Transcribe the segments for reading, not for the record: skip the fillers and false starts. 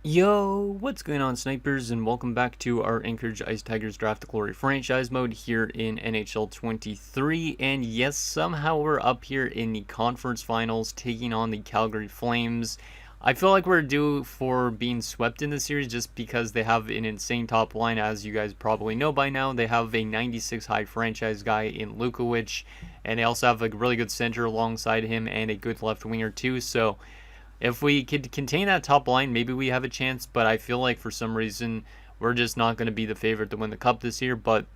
Yo, what's going on, snipers, and welcome back to our Anchorage Ice Tigers Draft the Glory franchise mode here in NHL 23. And yes, somehow we're up here in the conference finals taking on the Calgary Flames. I feel like we're due for being swept in this series just because they have an insane top line. As you guys probably know by now, they have a 96 high franchise guy in Lukowicz, and they also have a really good center alongside him and a good left winger too. So if we could contain that top line, maybe we have a chance, but I feel like for some reason we're just not going to be the favorite to win the cup this year. But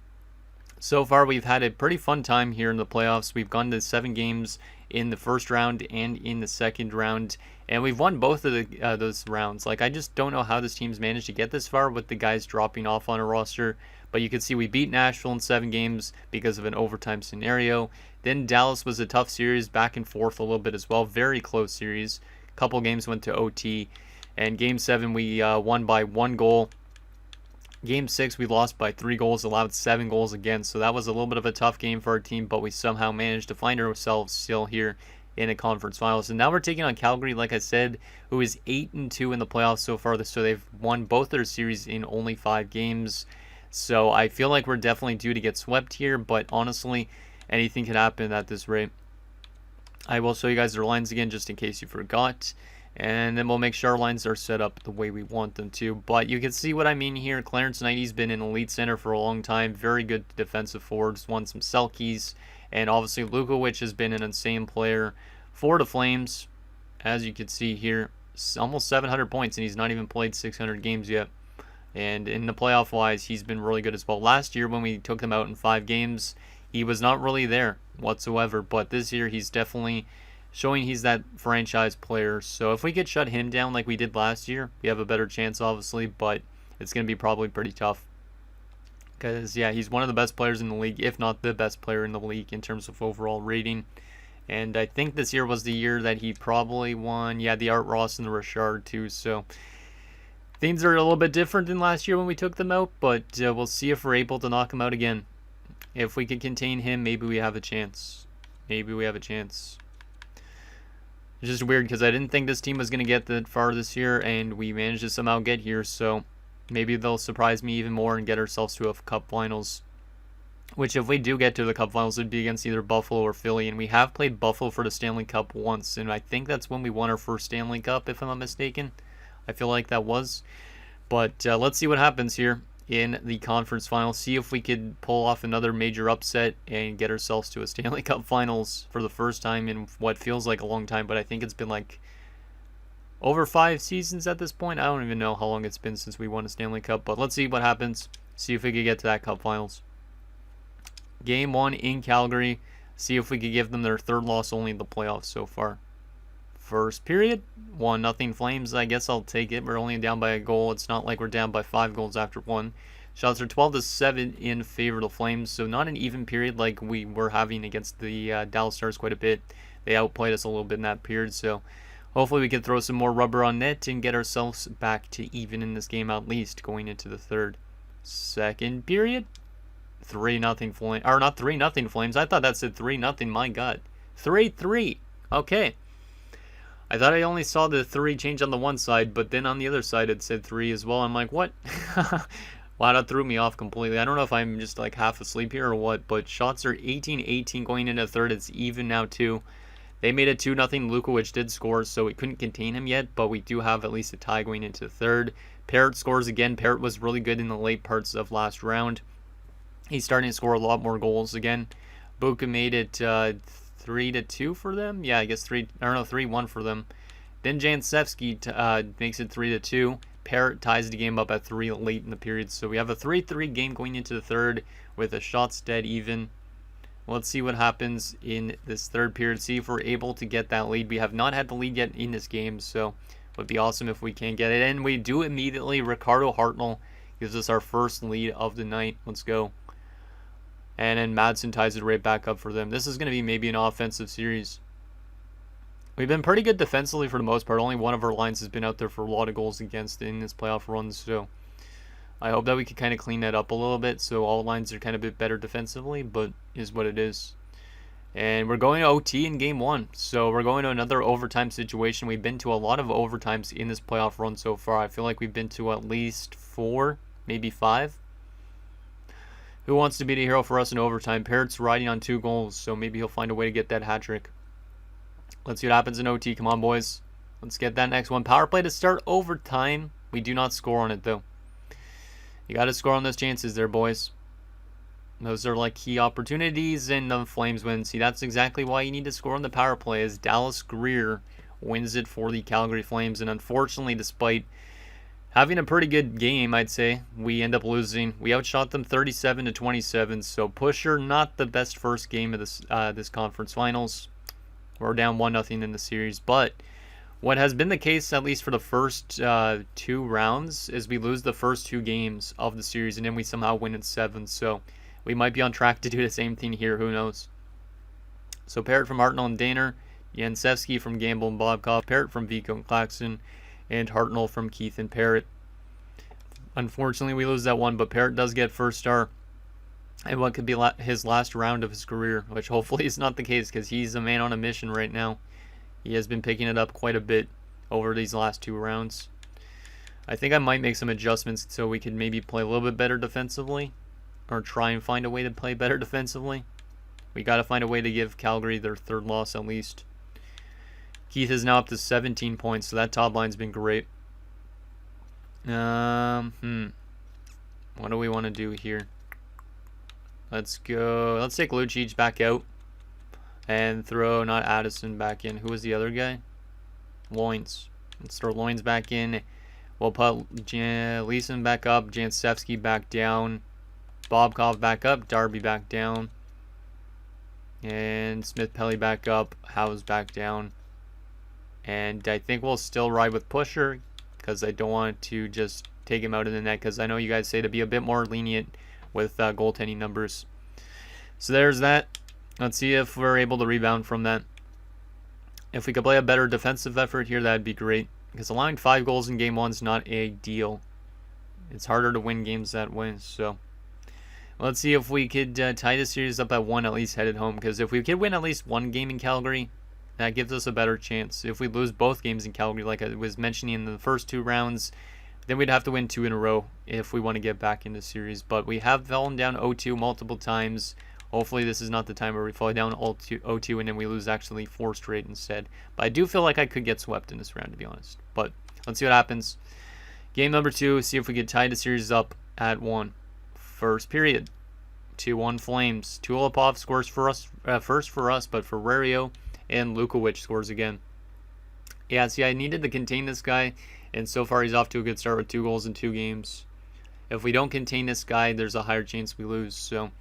so far we've had a pretty fun time here in the playoffs. We've gone to 7 games in the first round and in the second round, and we've won both of those rounds. Like, I just don't know how this team's managed to get this far with the guys dropping off on a roster. But you can see we beat Nashville in 7 games because of an overtime scenario. Then Dallas was a tough series, back and forth a little bit as well. Very close series. Couple games went to OT, and Game 7 we won by 1 goal. Game 6 we lost by 3 goals, allowed 7 goals again, so that was a little bit of a tough game for our team, but we somehow managed to find ourselves still here in a conference finals. And now we're taking on Calgary, like I said, who is 8-2 in the playoffs so far, so they've won both their series in only 5 games. So I feel like we're definitely due to get swept here, but honestly, anything can happen at this rate. I will show you guys their lines again just in case you forgot, and then we'll make sure our lines are set up the way we want them to. But you can see what I mean here. Clarence Knighty's been an elite center for a long time, very good defensive forwards, won some Selkies, and obviously Lukowicz has been an insane player for the Flames. As you can see here, almost 700 points, and he's not even played 600 games yet. And in the playoff wise, he's been really good as well. Last year when we took him out in 5 games, he was not really there whatsoever, but this year he's definitely showing he's that franchise player. So if we could shut him down like we did last year, we have a better chance, obviously, but it's going to be probably pretty tough. Because, yeah, he's one of the best players in the league, if not the best player in the league in terms of overall rating. And I think this year was the year that he probably won, yeah, the Art Ross and the Richard too. So things are a little bit different than last year when we took them out, but we'll see if we're able to knock him out again. If we can contain him, maybe we have a chance. Maybe we have a chance. It's just weird because I didn't think this team was going to get that far this year, and we managed to somehow get here. So maybe they'll surprise me even more and get ourselves to a cup finals. Which, if we do get to the cup finals, it would be against either Buffalo or Philly. And we have played Buffalo for the Stanley Cup once, and I think that's when we won our first Stanley Cup, if I'm not mistaken. I feel like that was. But let's see what happens here in the conference finals. See if we could pull off another major upset and get ourselves to a Stanley Cup finals for the first time in what feels like a long time, but I think it's been like over 5 seasons at this point. I don't even know how long it's been since we won a Stanley Cup, but let's see what happens. See if we could get to that cup finals. Game 1 in Calgary. See if we could give them their 3rd loss only in the playoffs so far. First period, 1-0 Flames. I guess I'll take it. We're only down by a goal. It's not like we're down by 5 goals after 1. Shots are 12-7 in favor of the Flames, so not an even period like we were having against the Dallas Stars quite a bit. They outplayed us a little bit in that period, so hopefully we can throw some more rubber on net and get ourselves back to even in this game at least going into the 3rd. Second period, 3-0 Flames. Or not 3-0 Flames. I thought that said 3-0. My God. 3-3. Okay. I thought I only saw the 3 change on the one side, but then on the other side it said 3 as well. I'm like, what? Wow, that threw me off completely. I don't know if I'm just like half asleep here or what, but shots are 18-18 going into 3rd. It's even now too. They made it 2-0. Lukowicz did score, so we couldn't contain him yet, but we do have at least a tie going into 3rd. Parrott scores again. Parrott was really good in the late parts of last round. He's starting to score a lot more goals again. Buka made it 3-2 for them. Yeah, I guess 3-1 for them. Then Jansevsky makes it 3-2. Parrott ties the game up at 3 late in the period. So we have a 3-3 game going into the 3rd with a shots dead even. Let's see what happens in this 3rd period. See if we're able to get that lead. We have not had the lead yet in this game, so it would be awesome if we can get it. And we do immediately. Ricardo Hartnell gives us our first lead of the night. Let's go. And then Madsen ties it right back up for them. This is going to be maybe an offensive series. We've been pretty good defensively for the most part. Only one of our lines has been out there for a lot of goals against in this playoff run. So I hope that we can kind of clean that up a little bit so all lines are kind of a bit better defensively, but is what it is. And we're going to OT in game 1. So we're going to another overtime situation. We've been to a lot of overtimes in this playoff run so far. I feel like we've been to at least 4, maybe 5. Who wants to be the hero for us in overtime? Parrot's riding on 2 goals, so maybe he'll find a way to get that hat trick. Let's see what happens in OT. Come on, boys. Let's get that next one. Power play to start overtime. We do not score on it, though. You got to score on those chances there, boys. Those are like key opportunities, and the Flames win. See, that's exactly why you need to score on the power play, as Dallas Greer wins it for the Calgary Flames. And unfortunately, despite having a pretty good game, I'd say, we end up losing. We outshot them 37-27, so Pusher, not the best first game of this conference finals. We're down 1-0 in the series, but what has been the case, at least for the first 2 rounds, is we lose the first 2 games of the series, and then we somehow win in 7, so we might be on track to do the same thing here. Who knows? So Parrott from Hartnell and Daner, Jansevsky from Gamble and Bobkov, Parrott from Vico and Claxton, and Hartnell from Keith and Parrott. Unfortunately, we lose that one, but Parrott does get first star and what could be his last round of his career, which hopefully is not the case because he's a man on a mission right now. He has been picking it up quite a bit over these last 2 rounds. I think I might make some adjustments so we could maybe play a little bit better defensively, or try and find a way to play better defensively. We got to find a way to give Calgary their 3rd loss at least. Keith is now up to 17 points, so that top line's been great. What do we want to do here? Let's go. Let's take Lucic back out and throw not Addison back in. Who was the other guy? Loins. Let's throw Loins back in. We'll put Leeson back up, Jansevsky back down, Bobkov back up, Darby back down, and Smith-Pelly back up, Howes back down. And I think we'll still ride with Pusher because I don't want to just take him out of the net, because I know you guys say to be a bit more lenient with goaltending numbers. So there's that. Let's see if we're able to rebound from that. If we could play a better defensive effort here, that'd be great, because allowing 5 goals in game 1 is not ideal. It's harder to win games that way. So let's see if we could tie the series up at 1, at least headed home, because if we could win at least 1 game in Calgary, that gives us a better chance. If we lose both games in Calgary, like I was mentioning in the first 2 rounds, then we'd have to win 2 in a row if we want to get back in the series. But we have fallen down 0-2 multiple times. Hopefully this is not the time where we fall down 0-2 and then we lose actually 4 straight instead. But I do feel like I could get swept in this round, to be honest. But let's see what happens. Game number 2, see if we could tie the series up at 1. First period, 2-1 Flames. Tulipov scores for us, first for us, but Ferrario and Lukowicz scores again. Yeah, see, I needed to contain this guy, and so far he's off to a good start with 2 goals in 2 games. If we don't contain this guy, there's a higher chance we lose, so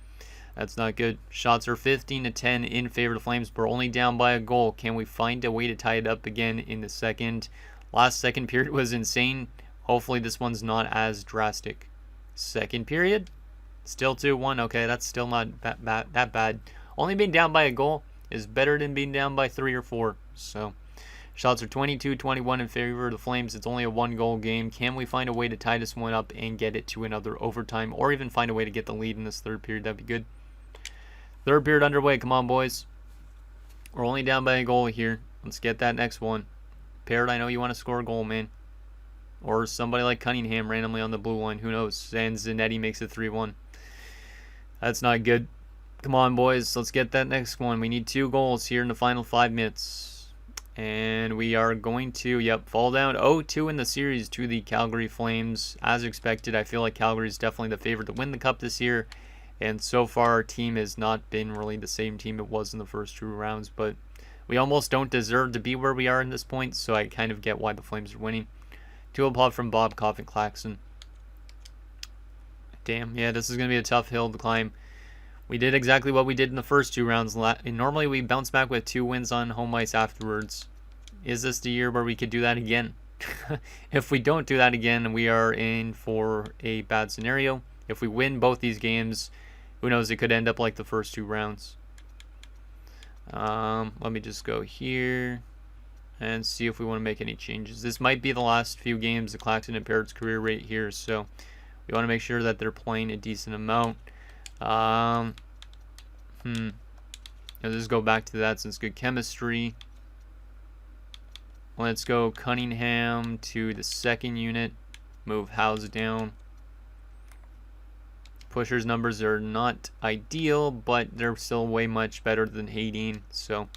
that's not good. Shots are 15-10 in favor of the Flames. We're only down by a goal. Can we find a way to tie it up again in the second? Last second period was insane. Hopefully this one's not as drastic. Second period, still 2-1. Okay, that's still not that bad. Only being down by a goal is better than being down by 3 or 4. So shots are 22-21 in favor of the Flames. It's only a 1-goal game. Can we find a way to tie this one up and get it to another overtime, or even find a way to get the lead in this 3rd period? That'd be good. 3rd period underway. Come on, boys. We're only down by a goal here. Let's get that next one. Parrott, I know you want to score a goal, man. Or somebody like Cunningham randomly on the blue line. Who knows? And Zanetti makes it 3-1. That's not good. Come on, boys. Let's get that next one. We need 2 goals here in the final 5 minutes. And we are going to, fall down 0-2 in the series to the Calgary Flames. As expected, I feel like Calgary is definitely the favorite to win the Cup this year. And so far, our team has not been really the same team it was in the first 2 rounds. But we almost don't deserve to be where we are in this point, so I kind of get why the Flames are winning. 2-0 from Bobkov and Claxton. Damn, yeah, this is going to be a tough hill to climb. We did exactly what we did in the first 2 rounds. And normally we bounce back with 2 wins on home ice afterwards. Is this the year where we could do that again? If we don't do that again, we are in for a bad scenario. If we win both these games, who knows, it could end up like the first 2 rounds. Let me just go here and see if we want to make any changes. This might be the last few games of Claxton and Parrott's career right here, so we want to make sure that they're playing a decent amount. Let's just go back to that since good chemistry. Let's go Cunningham to the second unit. Move House down. Pusher's numbers are not ideal, but they're still way much better than Hayden. So,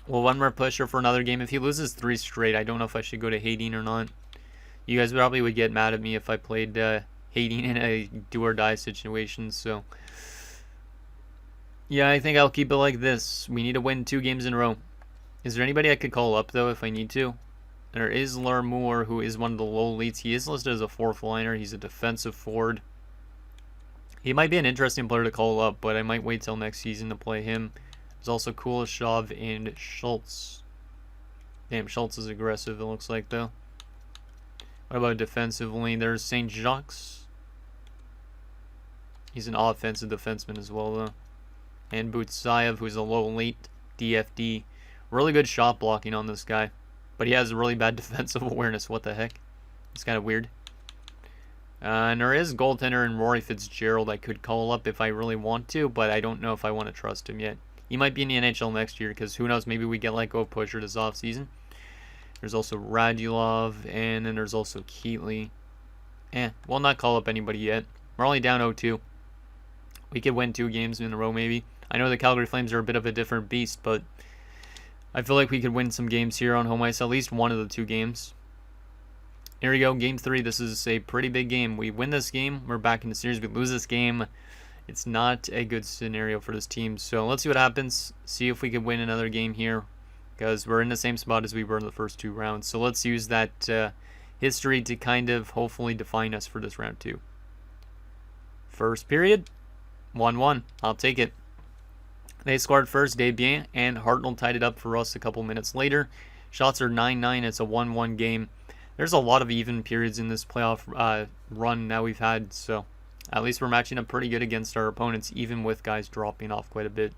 well, one more pusher for another game. If he loses 3 straight, I don't know if I should go to Hayden or not. You guys probably would get mad at me if I played Hayden in a do or die situation. So, yeah, I think I'll keep it like this. We need to win 2 games in a row. Is there anybody I could call up, though, if I need to? There is Larmour, who is one of the low elites. He is listed as a 4th liner. He's a defensive forward. He might be an interesting player to call up, but I might wait till next season to play him. There's also Kuleshov and Schultz. Damn, Schultz is aggressive, it looks like, though. What about defensively? There's St. Jacques. He's an offensive defenseman as well, though. And Butsayev, who's a low elite DFD. Really good shot blocking on this guy. But he has really bad defensive awareness. What the heck? It's kind of weird. And there is goaltender in Rory Fitzgerald I could call up if I really want to, but I don't know if I want to trust him yet. He might be in the NHL next year, because who knows, maybe we get let go of Pusher this offseason. There's also Radulov, and then there's also Keatley. We'll not call up anybody yet. We're only down 0-2. We could win 2 games in a row, maybe. I know the Calgary Flames are a bit of a different beast, but I feel like we could win some games here on home ice, at least one of the 2 games. Here we go, Game 3. This is a pretty big game. We win this game, we're back in the series. We lose this game, it's not a good scenario for this team. So let's see what happens. See if we can win another game here, because we're in the same spot as we were in the first 2 rounds. So let's use that history to kind of hopefully define us for this round 2. First period, 1-1. I'll take it. They scored first, Desbiens, and Hartnell tied it up for us a couple minutes later. Shots are 9-9. It's a 1-1 game. There's a lot of even periods in this playoff run that we've had, so at least we're matching up pretty good against our opponents, even with guys dropping off quite a bit.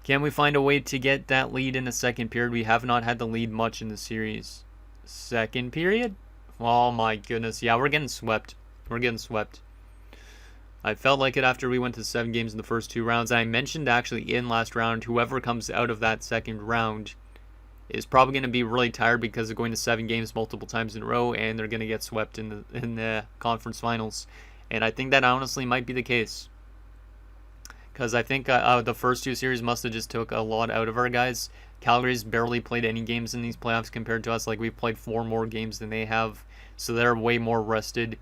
Can we find a way to get that lead in the second period? We have not had the lead much in the series. Second period? Oh my goodness. Yeah, we're getting swept. We're getting swept. I felt like it after we went to 7 games in the first 2 rounds. And I mentioned actually in last round, whoever comes out of that second round is probably going to be really tired because they're going to 7 games multiple times in a row, and they're going to get swept in the conference finals. And I think that honestly might be the case, because I think the first 2 series must have just took a lot out of our guys. Calgary's barely played any games in these playoffs compared to us. Like, we've played 4 more games than they have, so they're way more rested.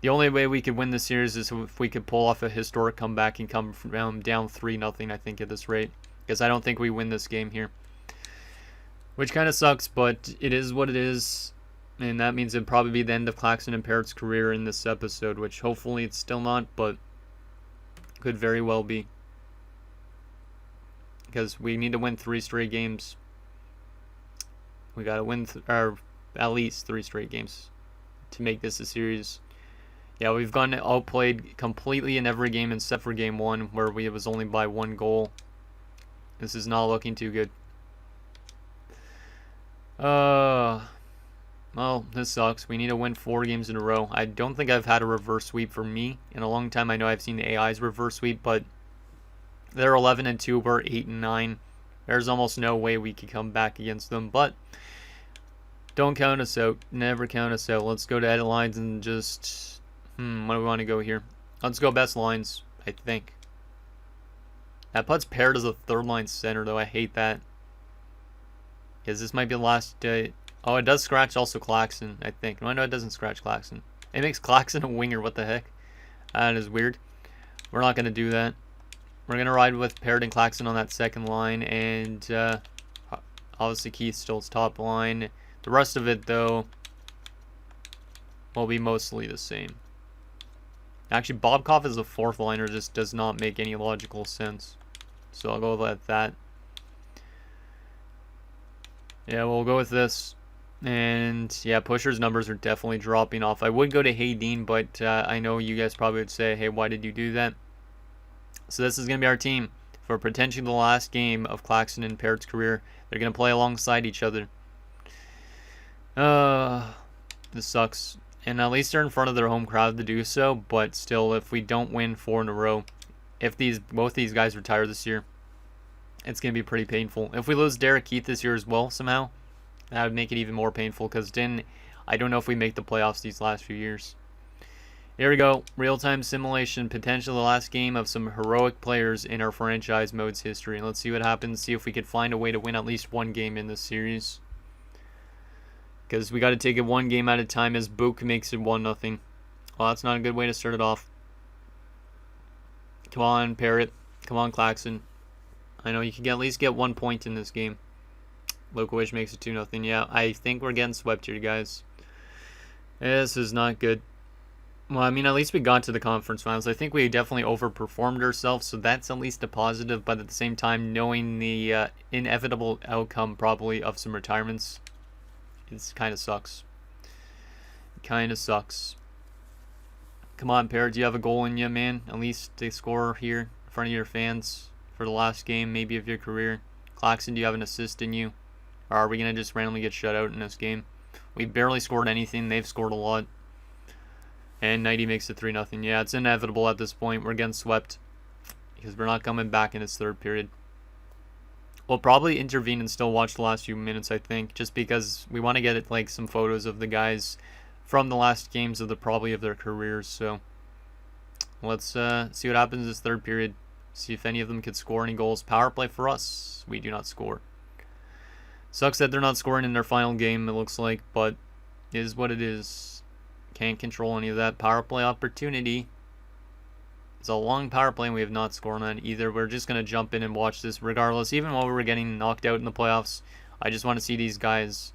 The only way we could win this series is if we could pull off a historic comeback and come from down 3-0, I think, at this rate, because I don't think we win this game here. Which kind of sucks, but it is what it is. And that means it'd probably be the end of Claxton and Parrott's career in this episode, which hopefully it's still not, but could very well be. Because we need to win 3 straight games. We got to win at least 3 straight games to make this a series. Yeah, we've gone outplayed completely in every game except for game 1, where it was only by 1 goal. This is not looking too good. Well, this sucks. We need to win 4 games in a row. I don't think I've had a reverse sweep for me in a long time. I know I've seen the AI's reverse sweep, but they're 11-2. We're 8-9. There's almost no way we could come back against them, but don't count us out. Never count us out. Let's go to edit lines and just what do we want to go here? Let's go best lines, I think. That puts Parrott as a 3rd line center, though. I hate that, because this might be the last oh, it does scratch also Claxton, I think. No, it doesn't scratch Claxton. It makes Claxton a winger. What the heck? That is weird. We're not going to do that. We're going to ride with Parrott and Claxton on that second line. And obviously Keith Still's top line. The rest of it, though, will be mostly the same. Actually, Bobkov as a 4th liner just does not make any logical sense. So I'll go with that. Yeah, we'll go with this. And yeah, Pusher's numbers are definitely dropping off. I would go to Hayden, but I know you guys probably would say, hey, why did you do that? So this is going to be our team for potentially the last game of Claxton and Parrott's career. They're going to play alongside each other. This sucks. And at least they're in front of their home crowd to do so. But still, if we don't win 4 in a row, if both these guys retire this year, it's going to be pretty painful. If we lose Derek Keith this year as well somehow, that would make it even more painful because then I don't know if we make the playoffs these last few years. Here we go. Real-time simulation. Potentially the last game of some heroic players in our franchise mode's history. Let's see what happens. See if we can find a way to win at least one game in this series. Because we got to take it one game at a time as Book makes it 1-0. Well, that's not a good way to start it off. Come on, Parrott. Come on, Claxon. I know you can at least get 1 point in this game. Lukovic makes it 2-0. Yeah, I think we're getting swept here, guys. This is not good. Well, I mean, at least we got to the conference finals. I think we definitely overperformed ourselves, so that's at least a positive. But at the same time, knowing the inevitable outcome probably of some retirements, it kind of sucks. Kind of sucks. Come on, Parrot, do you have a goal in you, man? At least they score here in front of your fans for the last game, maybe of your career. Claxon, do you have an assist in you? Or are we going to just randomly get shut out in this game? We barely scored anything. They've scored a lot. And 90 makes it 3-0. Yeah, it's inevitable at this point. We're getting swept because we're not coming back in its third period. We'll probably intervene and still watch the last few minutes, I think, just because we want to get like some photos of the guys from the last games of their careers. So let's see what happens this third period. See if any of them could score any goals. Power play for us. We do not score. Sucks that they're not scoring in their final game, it looks like, but it is what it is. Can't control any of that. Power play opportunity. It's a long power play and we have not scored on either. We're just going to jump in and watch this regardless. Even while we're getting knocked out in the playoffs, I just want to see these guys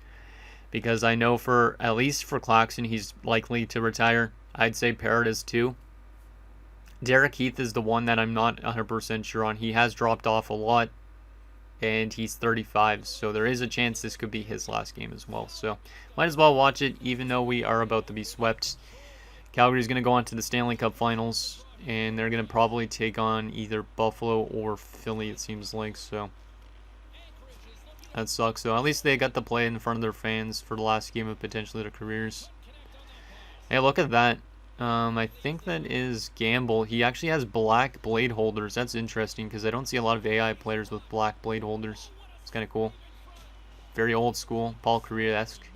because I know for, at least for Claxon, he's likely to retire. I'd say Parrott is too. Derek Heath is the one that I'm not 100% sure on. He has dropped off a lot and he's 35, so there is a chance this could be his last game as well. So might as well watch it, even though we are about to be swept. Calgary's going to go on to the Stanley Cup Finals, and they're going to probably take on either Buffalo or Philly, it seems like. So that sucks. So at least they got to play in front of their fans for the last game of potentially their careers. Hey, look at that. I think that is Gamble. He actually has black blade holders. That's interesting because I don't see a lot of AI players with black blade holders. It's kind of cool. Very old school, Paul Kariya-esque.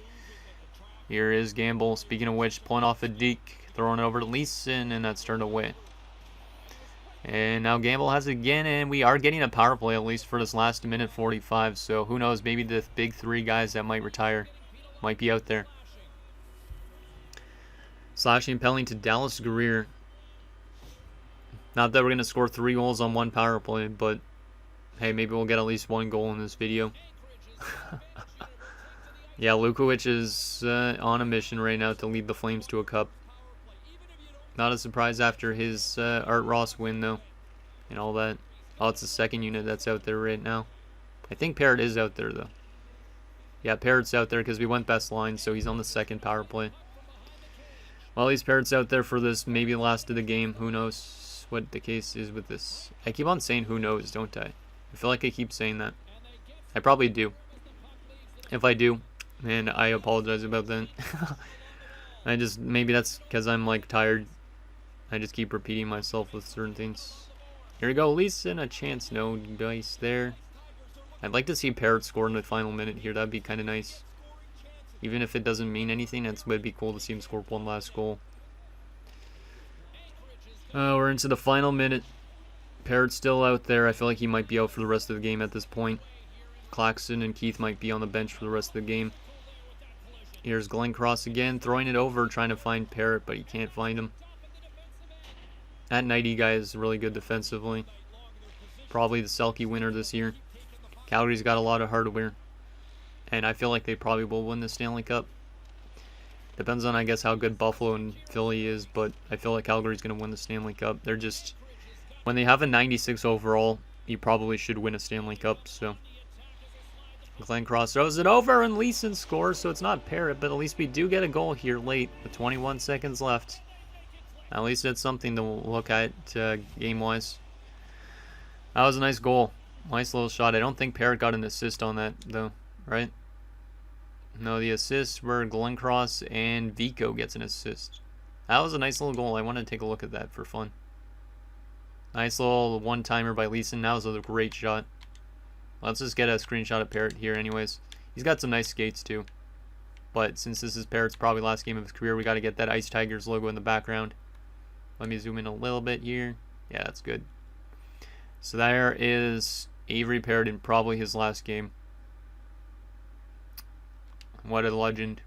Here is Gamble. Speaking of which, pulling off a deke, throwing it over to Leeson, and that's turned away. And now Gamble has it again, and we are getting a power play at least for this last minute 45. So who knows, maybe the big three guys that might retire might be out there. Slashing and penalty to Dallas Greer. Not that we're going to score 3 goals on one power play, but hey, maybe we'll get at least 1 goal in this video. Yeah, Lukovic is on a mission right now to lead the Flames to a cup. Not a surprise after his Art Ross win, though, and all that. Oh, it's the second unit that's out there right now. I think Parrott is out there, though. Yeah, Parrott's out there because we went best line, so he's on the second power play. Well, at least Parrott's out there for this maybe last of the game. Who knows what the case is with this. I keep on saying who knows, don't I? I feel like I keep saying that. I probably do. If I do, and I apologize about that. Maybe that's because I'm like tired. I just keep repeating myself with certain things. Here we go, Leeson, a chance, no dice there. I'd like to see Parrott score in the final minute here. That'd be kind of nice. Even if it doesn't mean anything, it would be cool to see him score one last goal. We're into the final minute. Parrott's still out there. I feel like he might be out for the rest of the game at this point. Claxon and Keith might be on the bench for the rest of the game. Here's Glenn Cross again, throwing it over, trying to find Parrott, but he can't find him. That 90 guy is really good defensively. Probably the Selke winner this year. Calgary's got a lot of hardware. And I feel like they probably will win the Stanley Cup. Depends on, I guess, how good Buffalo and Philly is, but I feel like Calgary's going to win the Stanley Cup. They're just, when they have a 96 overall, you probably should win a Stanley Cup, so. Glenn Cross throws it over, and Leeson scores, so it's not Parrott, but at least we do get a goal here late, with 21 seconds left. At least that's something to look at game-wise. That was a nice goal. Nice little shot. I don't think Parrott got an assist on that, though, right? No, the assists were Glenn Cross and Vico gets an assist. That was a nice little goal. I want to take a look at that for fun. Nice little one-timer by Leeson. That was a great shot. Let's just get a screenshot of Parrot here anyways. He's got some nice skates too. But since this is Parrot's probably last game of his career, we got to get that Ice Tigers logo in the background. Let me zoom in a little bit here. Yeah, that's good. So there is Avery Parrot in probably his last game. What a legend.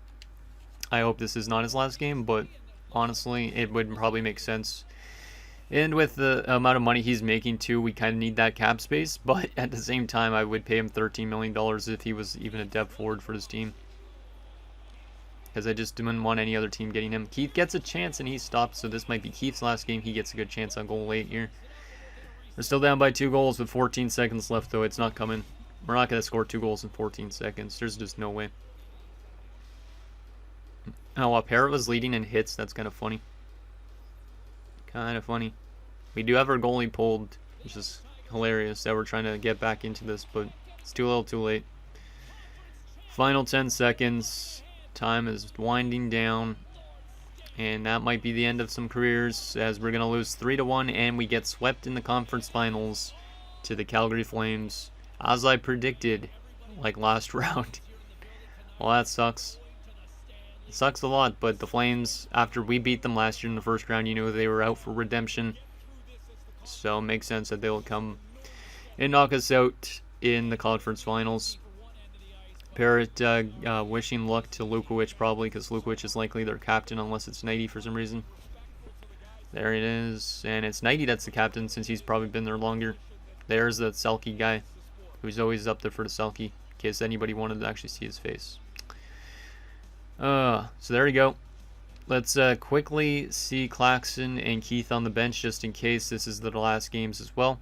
I hope this is not his last game, but honestly, it would probably make sense. And with the amount of money he's making too, we kind of need that cap space. But at the same time, I would pay him $13 million if he was even a depth forward for this team. Because I just didn't want any other team getting him. Keith gets a chance and he stops, so this might be Keith's last game. He gets a good chance on goal late here. We're still down by 2 goals with 14 seconds left, though. It's not coming. We're not going to score 2 goals in 14 seconds. There's just no way. Oh, Parrot was leading in hits. That's kind of funny. Kind of funny. We do have our goalie pulled, which is hilarious that we're trying to get back into this, but it's too little too late. Final 10 seconds. Time is winding down. And that might be the end of some careers, as we're going to lose 3-1, and we get swept in the conference finals to the Calgary Flames, as I predicted, like last round. Well, that sucks. It sucks a lot, but the Flames, after we beat them last year in the first round, you know they were out for redemption. So it makes sense that they'll come and knock us out in the conference finals. Parrot wishing luck to Lukowich probably, because Lukowich is likely their captain unless it's Nighty for some reason. There it is. And it's Nighty that's the captain since he's probably been there longer. There's the Selkie guy who's always up there for the Selkie, in case anybody wanted to actually see his face. So there we go. Let's quickly see Claxton and Keith on the bench just in case this is the last games as well.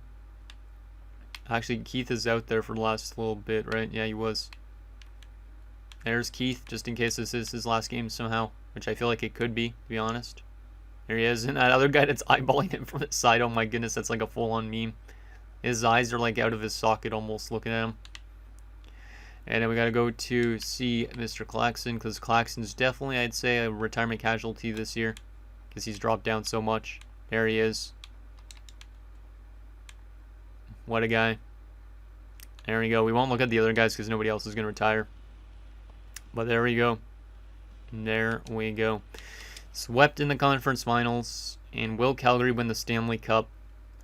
Actually, Keith is out there for the last little bit, right? Yeah, he was. There's Keith, just in case this is his last game somehow, which I feel like it could be, to be honest. There he is, and that other guy that's eyeballing him from the side, oh my goodness, that's like a full-on meme. His eyes are like out of his socket almost looking at him. And then we got to go to see Mr. Claxton, because Claxton's definitely, I'd say, a retirement casualty this year, because he's dropped down so much. There he is. What a guy. There we go. We won't look at the other guys because nobody else is going to retire. But there we go. There we go. Swept in the conference finals. And will Calgary win the Stanley Cup?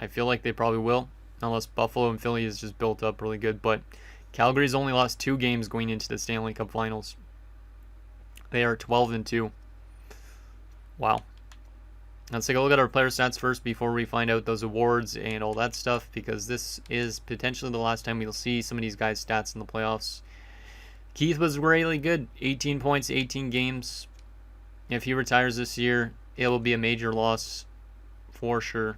I feel like they probably will. Unless Buffalo and Philly is just built up really good. But Calgary's only lost 2 games going into the Stanley Cup finals. They are 12-2. Wow. Let's take a look at our player stats first before we find out those awards and all that stuff. Because this is potentially the last time we'll see some of these guys' stats in the playoffs. Keith was really good. 18 points, 18 games. If he retires this year, it will be a major loss for sure.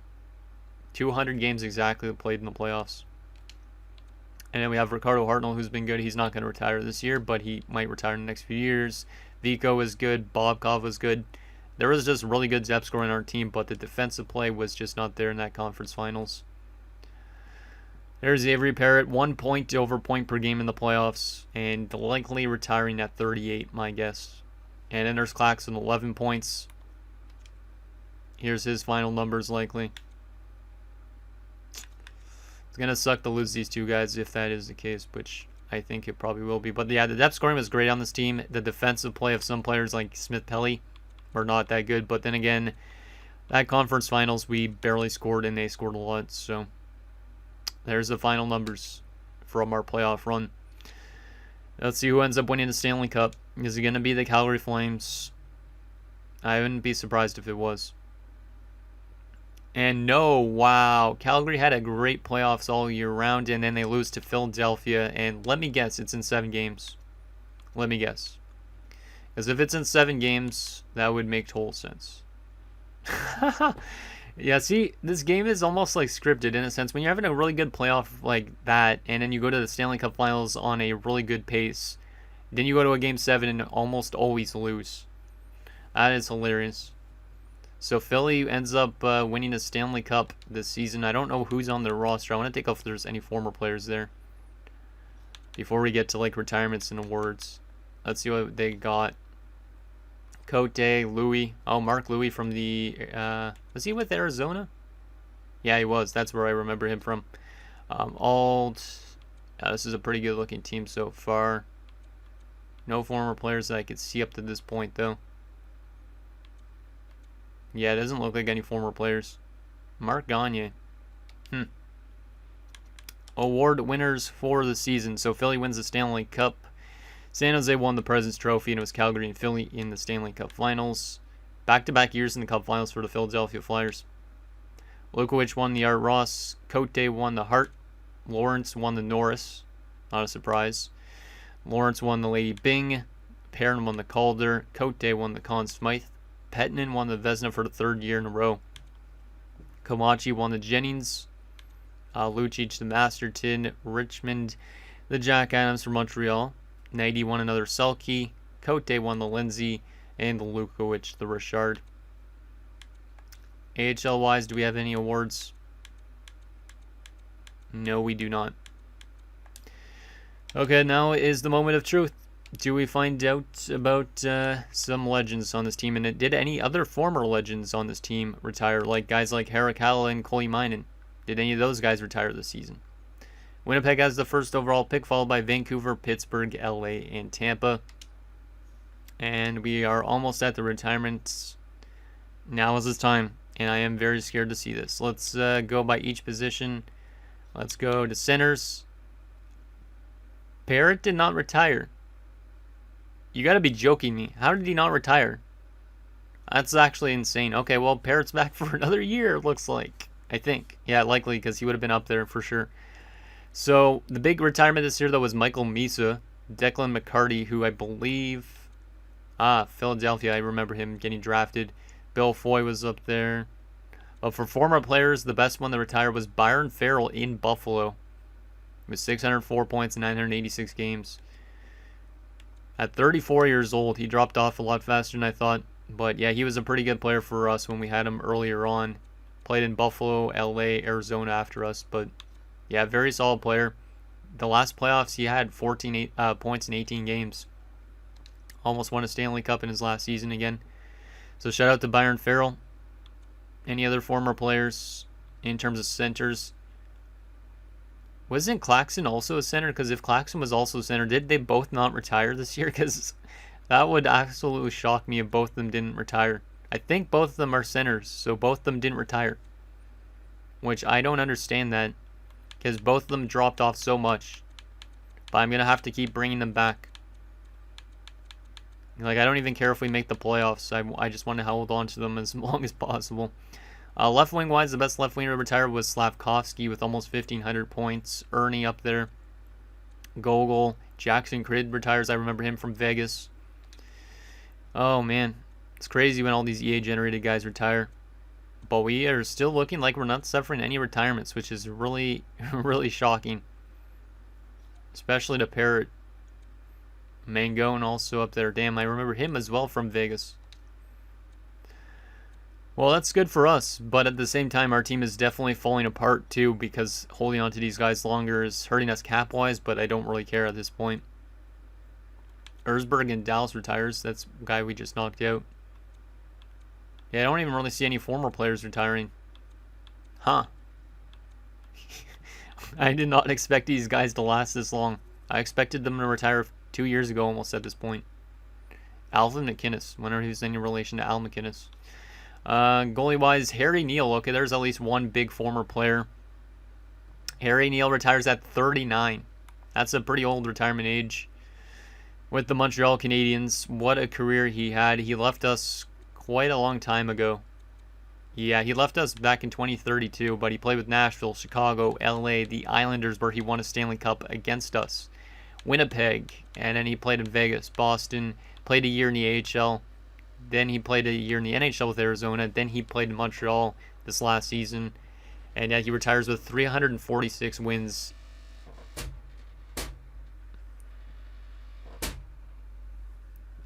200 games exactly played in the playoffs. And then we have Ricardo Hartnell, who's been good. He's not going to retire this year, but he might retire in the next few years. Vico was good. Bobkov was good. There was just really good depth scoring on our team, but the defensive play was just not there in that conference finals. There's Avery Parrot, 1 point over point per game in the playoffs, and likely retiring at 38, my guess. And then there's Claxton, 11 points. Here's his final numbers, likely. It's going to suck to lose these 2 guys if that is the case, which I think it probably will be. But yeah, the depth scoring was great on this team. The defensive play of some players like Smith-Pelly were not that good. But then again, that conference finals, we barely scored, and they scored a lot, so... There's the final numbers from our playoff run. Let's see who ends up winning the Stanley Cup. Is it going to be the Calgary Flames? I wouldn't be surprised if it was. And no, wow. Calgary had a great playoffs all year round, and then they lose to Philadelphia. And let me guess, it's in 7 games. Let me guess. Because if it's in 7 games, that would make total sense. Yeah, see, this game is almost like scripted in a sense. When you're having a really good playoff like that, and then you go to the Stanley Cup Finals on a really good pace, then you go to a Game 7 and almost always lose. That is hilarious. So Philly ends up winning the Stanley Cup this season. I don't know who's on their roster. I want to take off if there's any former players there before we get to like retirements and awards. Let's see what they got. Cote, Louis. Oh, Mark Louis from the... was he with Arizona? Yeah, he was. That's where I remember him from. Ald, This is a pretty good looking team so far. No former players that I could see up to this point, though. Yeah, it doesn't look like any former players. Mark Gagne. Award winners for the season. So Philly wins the Stanley Cup. San Jose won the President's Trophy, and it was Calgary and Philly in the Stanley Cup Finals. Back-to-back years in the Cup Finals for the Philadelphia Flyers. Lukowicz won the Art Ross. Cote won the Hart. Lawrence won the Norris. Not a surprise. Lawrence won the Lady Byng. Perrin won the Calder. Cote won the Conn Smythe. Pettinen won the Vezina for the third year in a row. Komachi won the Jennings. Lucic the Masterton. Richmond the Jack Adams for Montreal. Nagy won another Selke. Cote won the Lindsay. And the Lukowicz the Richard. AHL wise, do we have any awards? No, we do not. Okay, now is the moment of truth. Do we find out about some legends on this team? And did any other former legends on this team retire? Like guys like Harrik Halle and Coley Minen. Did any of those guys retire this season? Winnipeg has the first overall pick, followed by Vancouver, Pittsburgh, LA, and Tampa. And we are almost at the retirements. Now is the time. And I am very scared to see this. Let's go by each position. Let's go to centers. Parrott did not retire. You got to be joking me. How did he not retire? That's actually insane. Okay, well, Parrott's back for another year, it looks like. I think. Yeah, likely, because he would have been up there for sure. So, the big retirement this year, though, was Michael Misa. Declan McCarty, who I believe... Philadelphia, I remember him getting drafted. Bill Foy was up there. But for former players, the best one that retired was Byron Farrell in Buffalo. With 604 points in 986 games. At 34 years old, he dropped off a lot faster than I thought. But yeah, he was a pretty good player for us when we had him earlier on. Played in Buffalo, LA, Arizona after us. But yeah, very solid player. The last playoffs, he had 14 points in 18 games. Almost won a Stanley Cup in his last season again. So shout out to Byron Farrell. Any other former players in terms of centers? Wasn't Claxton also a center? Because if Claxton was also a center, did they both not retire this year? Because that would absolutely shock me if both of them didn't retire. I think both of them are centers, so both of them didn't retire. Which I don't understand that. Because both of them dropped off so much. But I'm going to have to keep bringing them back. Like, I don't even care if we make the playoffs. I just want to hold on to them as long as possible. Left wing wise, the best left winger to retire was Slavkovsky with almost 1,500 points. Ernie up there. Gogol. Jackson Kidd retires. I remember him from Vegas. Oh, man. It's crazy when all these EA-generated guys retire. But we are still looking like we're not suffering any retirements, which is really, really shocking. Especially to Parrott. Mangone also up there. Damn, I remember him as well from Vegas. Well, that's good for us, but at the same time, our team is definitely falling apart too, because holding on to these guys longer is hurting us cap-wise, but I don't really care at this point. Erzberg in Dallas retires. That's a guy we just knocked out. Yeah, I don't even really see any former players retiring. Huh. I did not expect these guys to last this long. I expected them to retire 2 years ago almost at this point. Alvin McInnes, whenever he was in relation to Al McInnes. Goalie-wise, Harry Neal. Okay, there's at least one big former player. Harry Neal retires at 39. That's a pretty old retirement age. With the Montreal Canadiens, what a career he had. He left us quite a long time ago. Yeah, he left us back in 2032, but he played with Nashville, Chicago, LA, the Islanders, where he won a Stanley Cup against us. Winnipeg, and then he played in Vegas, Boston, played a year in the AHL. Then he played a year in the NHL with Arizona. Then he played in Montreal this last season. And he retires with 346 wins.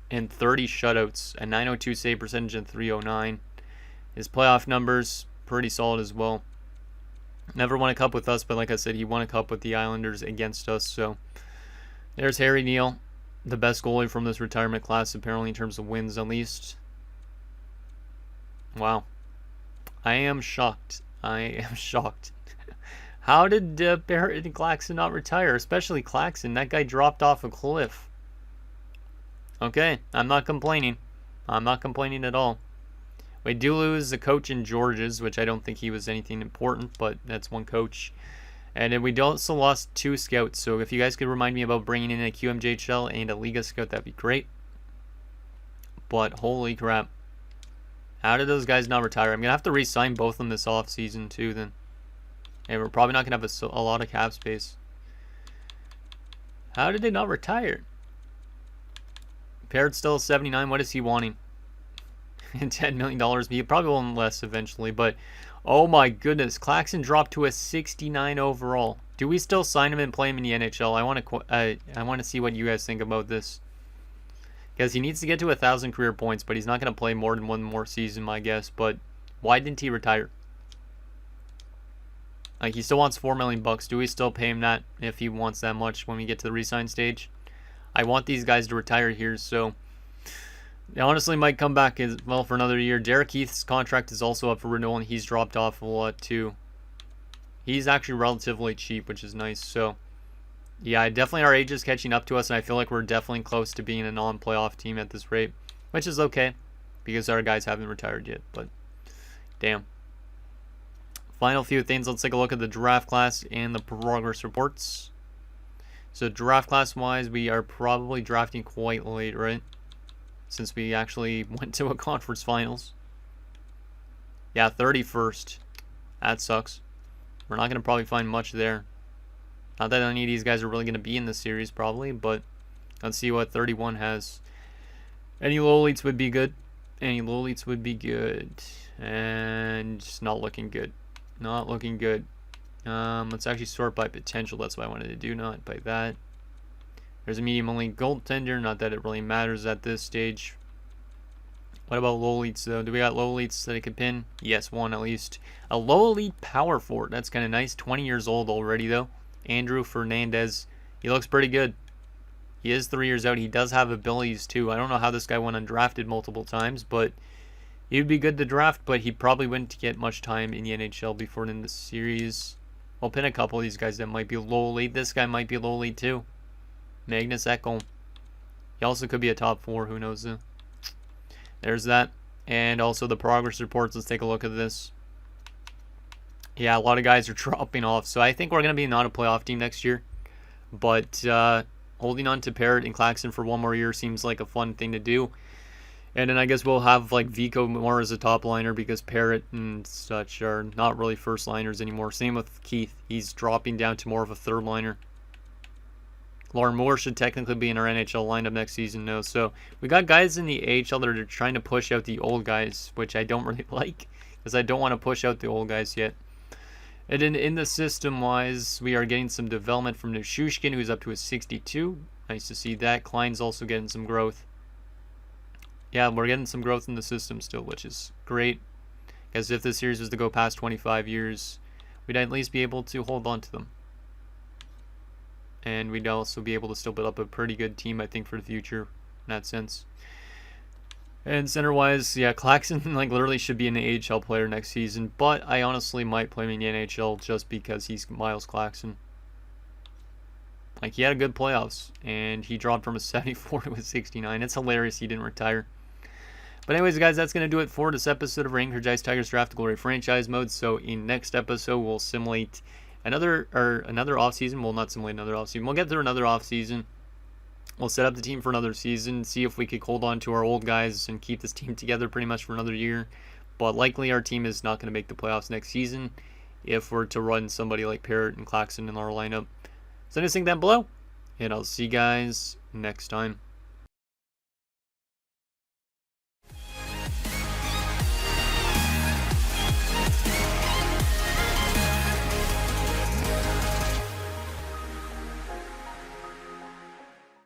And 30 shutouts. A 902 save percentage and 309. His playoff numbers, pretty solid as well. Never won a cup with us, but like I said, he won a cup with the Islanders against us. So there's Harry Neal. The best goalie from this retirement class, apparently, in terms of wins, at least. Wow. I am shocked. I am shocked. How did Barrett and Claxton not retire? Especially Claxton. That guy dropped off a cliff. Okay, I'm not complaining. I'm not complaining at all. We do lose the coach in Georges, which I don't think he was anything important, but that's one coach. And then we also lost 2 scouts, so if you guys could remind me about bringing in a QMJHL and a Liga scout, that'd be great. But holy crap. How did those guys not retire? I'm going to have to re-sign both of them this offseason too then. And we're probably not going to have a lot of cap space. How did they not retire? Parrot's still 79. What is he wanting? $10 million. He probably won't less eventually, but oh my goodness. Claxton dropped to a 69 overall. Do we still sign him and play him in the NHL? I want to see what you guys think about this. Because he needs to get to 1,000 career points, but he's not going to play more than one more season, my guess. But why didn't he retire? Like, he still wants $4 million. Do we still pay him that if he wants that much when we get to the re-sign stage? I want these guys to retire here, so they honestly might come back as well for another year. Derek Heath's contract is also up for renewal, and he's dropped off a lot too. He's actually relatively cheap, which is nice. So yeah, definitely our age is catching up to us, and I feel like we're definitely close to being a non-playoff team at this rate, which is okay because our guys haven't retired yet. But damn. Final few things. Let's take a look at the draft class and the progress reports. So draft class wise, we are probably drafting quite late, right? Since we actually went to a conference finals. Yeah, 31st. That sucks. We're not going to probably find much there. Not that any of these guys are really going to be in the series probably, but let's see what 31 has. Any low elites would be good. Any low elites would be good. And just not looking good. Not looking good. Let's actually sort by potential. That's what I wanted to do, not by that. There's a medium elite goaltender. Not that it really matters at this stage. What about low elites though? Do we got low elites that I could pin? Yes, one at least. A low elite power forward. That's kind of nice. 20 years old already though. Andrew Fernandez. He looks pretty good. He is 3 years out. He does have abilities too. I don't know how this guy went undrafted multiple times, but he would be good to draft, but he probably wouldn't get much time in the NHL before in the series. I'll pin a couple of these guys that might be low elite. This guy might be low elite too. Magnus Ekholm. He also could be a top 4. Who knows? There's that. And also the progress reports. Let's take a look at this. Yeah, a lot of guys are dropping off. So I think we're going to be not a playoff team next year. But holding on to Parrott and Claxton for one more year seems like a fun thing to do. And then I guess we'll have like Vico more as a top liner because Parrott and such are not really first liners anymore. Same with Keith. He's dropping down to more of a third liner. Lauren Moore should technically be in our NHL lineup next season, though. So we got guys in the AHL that are trying to push out the old guys, which I don't really like because I don't want to push out the old guys yet. And then in the system-wise, we are getting some development from Nishushkin, who's up to a 62. Nice to see that. Klein's also getting some growth. Yeah, we're getting some growth in the system still, which is great. Because if this series was to go past 25 years, we'd at least be able to hold on to them. And we'd also be able to still build up a pretty good team, I think, for the future in that sense. And center-wise, yeah, Claxton like literally should be an AHL player next season, but I honestly might play him in the NHL just because he's Miles Claxton. Like, he had a good playoffs, and he dropped from a 74 to a 69. It's hilarious he didn't retire. But anyways, guys, that's going to do it for this episode of Anchorage Ice Tigers Draft Glory franchise mode. So in next episode, we'll simulate another offseason. Well, not simulate another offseason. We'll get through another offseason. We'll set up the team for another season, see if we could hold on to our old guys and keep this team together pretty much for another year. But likely our team is not going to make the playoffs next season if we're to run somebody like Parrott and Claxton in our lineup. So anything down below, and I'll see you guys next time.